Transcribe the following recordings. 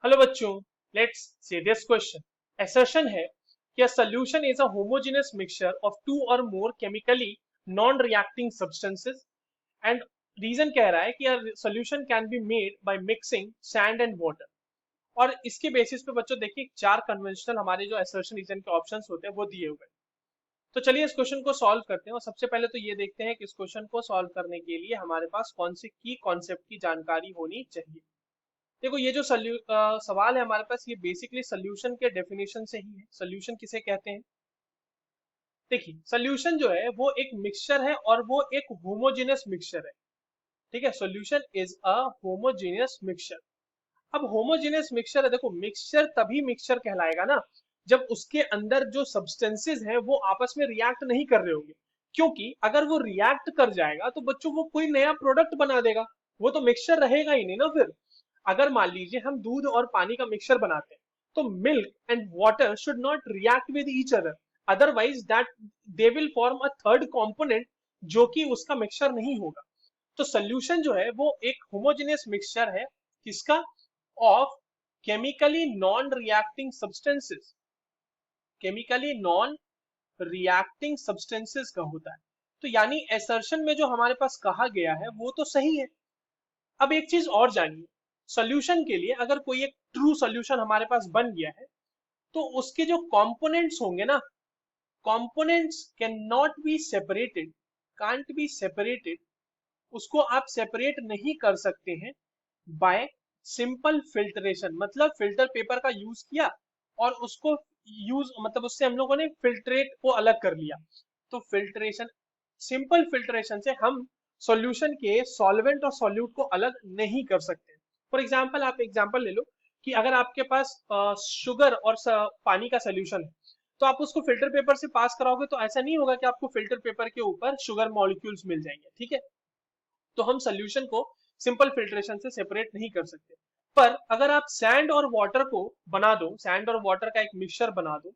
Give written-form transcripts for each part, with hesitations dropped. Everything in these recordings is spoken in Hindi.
हेलो बच्चों, let's see this question. assertion है कि a solution is a homogeneous mixture of two or more chemically non-reacting substances and reason कह रहा है कि a solution can be made by mixing sand and water। और इसके बेसिस पे बच्चों देखिए चार कन्वेंशनल हमारे जो assertion रीजन के ऑप्शंस होते हैं वो दिए हुए हैं। तो चलिए इस क्वेश्चन को सॉल्व करते हैं और सबसे पहले तो ये देखते हैं कि इस क्वेश्चन को सॉल्व करने के लिए हमारे पास कौन सी की कॉन्सेप्ट की जानकारी होनी चाहिए। देखो ये जो सवाल है हमारे पास, ये बेसिकली सोल्यूशन के डेफिनेशन से ही है। सोल्यूशन किसे कहते हैं? देखिए सोल्यूशन जो है वो एक मिक्सचर है और वो एक होमोजेनियस मिक्सचर है। ठीक है, solution is a homogeneous mixture. अब होमोजेनियस मिक्सचर है, देखो मिक्सचर तभी मिक्सचर कहलाएगा ना जब उसके अंदर जो सब्सटेंसेस हैं वो आपस में रिएक्ट नहीं कर रहे होंगे। क्योंकि अगर वो रिएक्ट कर जाएगा तो बच्चों वो कोई नया प्रोडक्ट बना देगा, वो तो मिक्सचर रहेगा ही नहीं ना फिर। अगर मान लीजिए हम दूध और पानी का मिक्सचर बनाते हैं तो milk and water should not react with each other, otherwise that they will form a third component जो कि उसका मिक्सचर नहीं होगा। तो सोल्यूशन जो है वो एक होमोजेनियस मिक्सचर है, किसका? Of chemically non reacting substances, chemically non reacting substances का होता है। तो यानी एसर्शन में जो हमारे पास कहा गया है वो तो सही है। अब एक चीज और जानिए, सॉल्यूशन के लिए अगर कोई एक ट्रू सॉल्यूशन हमारे पास बन गया है तो उसके जो कंपोनेंट्स होंगे ना, components can not be separated, can't be separated, उसको आप सेपरेट नहीं कर सकते हैं बाय सिंपल फिल्ट्रेशन। मतलब फिल्टर पेपर का यूज किया और उसको यूज मतलब उससे हम लोगों ने फिल्ट्रेट को अलग कर लिया। तो फिल्ट्रेशन, सिंपल फिल्ट्रेशन से हम सॉल्यूशन के सॉल्वेंट और सॉल्यूट को अलग नहीं कर सकते। फॉर एग्जांपल आप एग्जांपल ले लो कि अगर आपके पास शुगर और पानी का सोल्यूशन है तो आप उसको फिल्टर पेपर से पास कराओगे तो ऐसा नहीं होगा कि आपको फिल्टर पेपर के ऊपर शुगर मॉलिक्यूल्स मिल जाएंगे। ठीक है, तो हम सोल्यूशन को सिंपल फिल्ट्रेशन से सेपरेट नहीं कर सकते। पर अगर आप सैंड और वाटर को बना दो, सैंड और वाटर का एक मिक्सचर बना दो,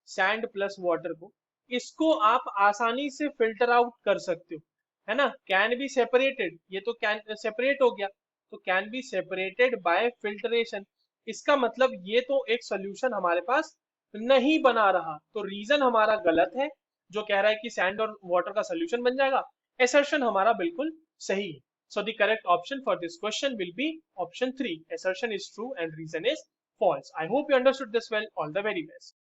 सैंड प्लस वाटर को, इसको आप आसानी से फिल्टर आउट कर सकते हो, है ना। कैन बी सेपरेटेड, ये तो कैन सेपरेट हो गया, तो can be separated by filtration. इसका मतलब ये तो एक सोल्यूशन हमारे पास नहीं बना रहा, तो रीजन हमारा गलत है जो कह रहा है कि सैंड और वाटर का सोल्यूशन बन जाएगा। एसर्शन हमारा बिल्कुल सही है। So the correct option for this question will be option 3. Assertion is true and reason is false. I hope you understood this well. All the very best.